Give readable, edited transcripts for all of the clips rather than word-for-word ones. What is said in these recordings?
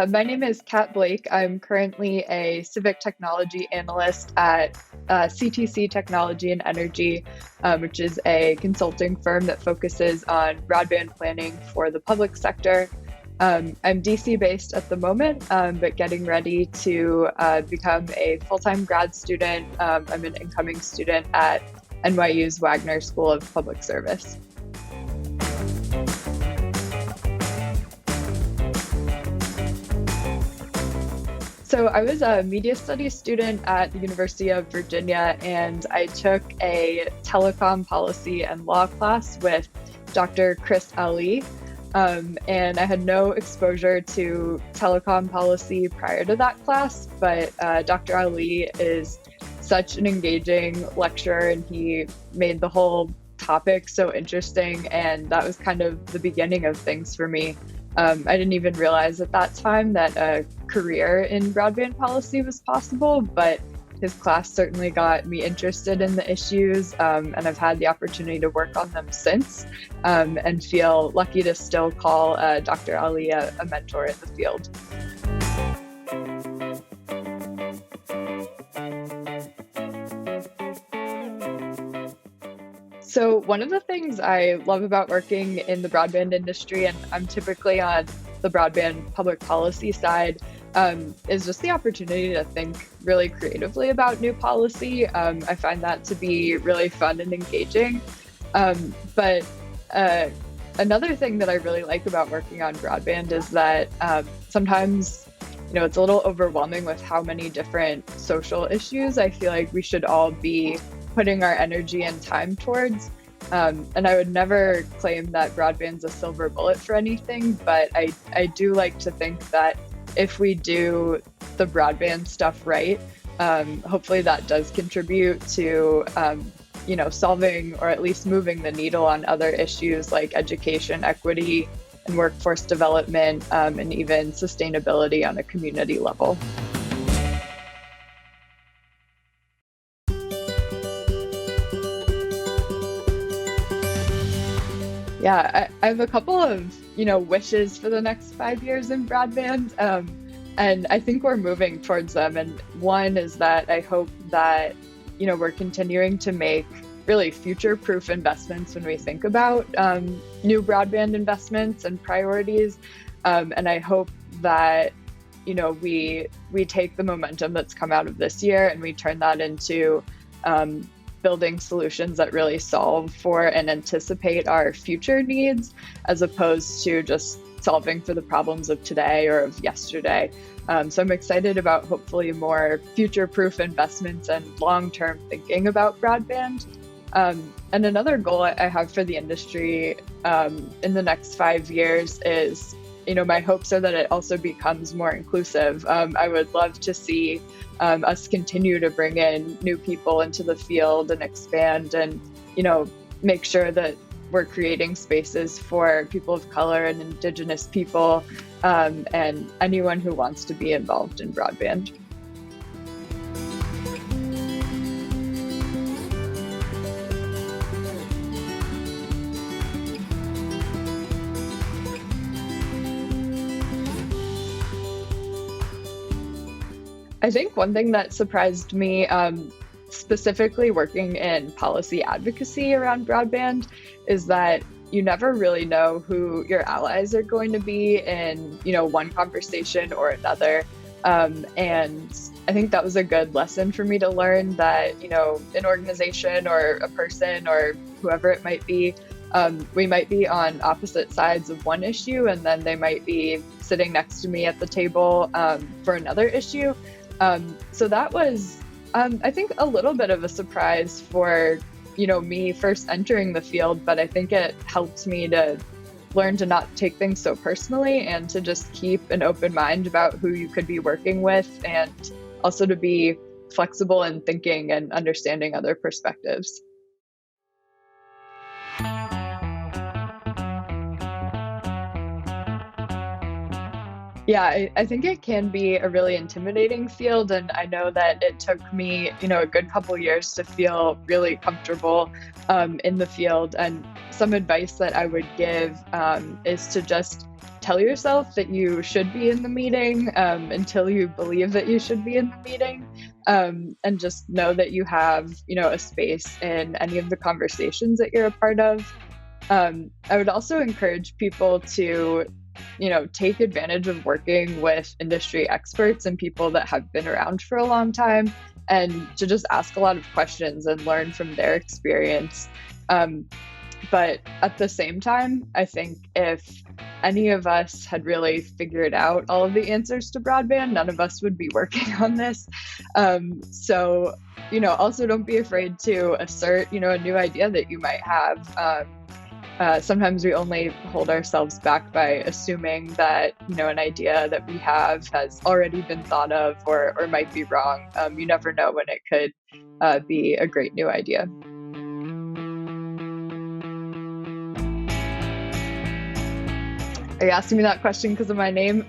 My name is Kat Blake. I'm currently a Civic Technology Analyst at CTC Technology and Energy, which is a consulting firm that focuses on broadband planning for the public sector. I'm DC based at the moment, but getting ready to become a full-time grad student. I'm an incoming student at NYU's Wagner School of Public Service. So I was a media studies student at the University of Virginia, and I took a telecom policy and law class with Dr. Chris Ali. And I had no exposure to telecom policy prior to that class, but Dr. Ali is such an engaging lecturer, and he made the whole topic so interesting, and that was kind of the beginning of things for me. I didn't even realize at that time that a career in broadband policy was possible, but his class certainly got me interested in the issues, and I've had the opportunity to work on them since, and feel lucky to still call Dr. Ali a mentor in the field. So one of the things I love about working in the broadband industry, and I'm typically on the broadband public policy side, is just the opportunity to think really creatively about new policy. I find that to be really fun and engaging. But another thing that I really like about working on broadband is that sometimes, it's a little overwhelming with how many different social issues I feel like we should all be putting our energy and time towards. And I would never claim that broadband's a silver bullet for anything, but I do like to think that if we do the broadband stuff right, hopefully that does contribute to solving or at least moving the needle on other issues like education, equity, and workforce development, and even sustainability on a community level. Yeah, I have a couple of, wishes for the next 5 years in broadband. And I think we're moving towards them. And one is that I hope that, we're continuing to make really future-proof investments when we think about new broadband investments and priorities. And I hope that, we take the momentum that's come out of this year and we turn that into building solutions that really solve for and anticipate our future needs, as opposed to just solving for the problems of today or of yesterday. So I'm excited about hopefully more future-proof investments and long-term thinking about broadband. And another goal I have for the industry in the next 5 years is, my hopes are that it also becomes more inclusive. I would love to see us continue to bring in new people into the field and expand and, make sure that we're creating spaces for people of color and Indigenous people, and anyone who wants to be involved in broadband. I think one thing that surprised me, specifically working in policy advocacy around broadband, is that you never really know who your allies are going to be in, one conversation or another. And I think that was a good lesson for me to learn that, an organization or a person or whoever it might be, we might be on opposite sides of one issue, and then they might be sitting next to me at the table for another issue. So that was, I think, a little bit of a surprise for, me first entering the field, but I think it helped me to learn to not take things so personally and to just keep an open mind about who you could be working with, and also to be flexible in thinking and understanding other perspectives. Yeah, I think it can be a really intimidating field, and I know that it took me, a good couple years to feel really comfortable in the field. And some advice that I would give is to just tell yourself that you should be in the meeting until you believe that you should be in the meeting, and just know that you have, a space in any of the conversations that you're a part of. I would also encourage people to, take advantage of working with industry experts and people that have been around for a long time, and to just ask a lot of questions and learn from their experience. Um, but at the same time, I think if any of us had really figured out all of the answers to broadband, none of us would be working on this. So, also don't be afraid to assert, a new idea that you might have. Sometimes we only hold ourselves back by assuming that, an idea that we have has already been thought of, or might be wrong. You never know when it could be a great new idea. Are you asking me that question because of my name?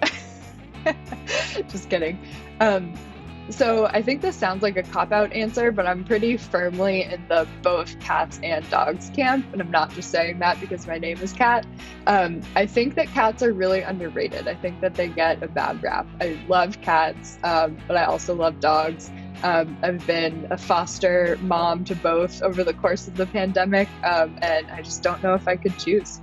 Just kidding. Um, so I think this sounds like a cop-out answer, but I'm pretty firmly in the both cats and dogs camp, and I'm not just saying that because my name is Kat. I think that cats are really underrated. I think that they get a bad rap. I love cats, but I also love dogs. I've been a foster mom to both over the course of the pandemic, and I just don't know if I could choose.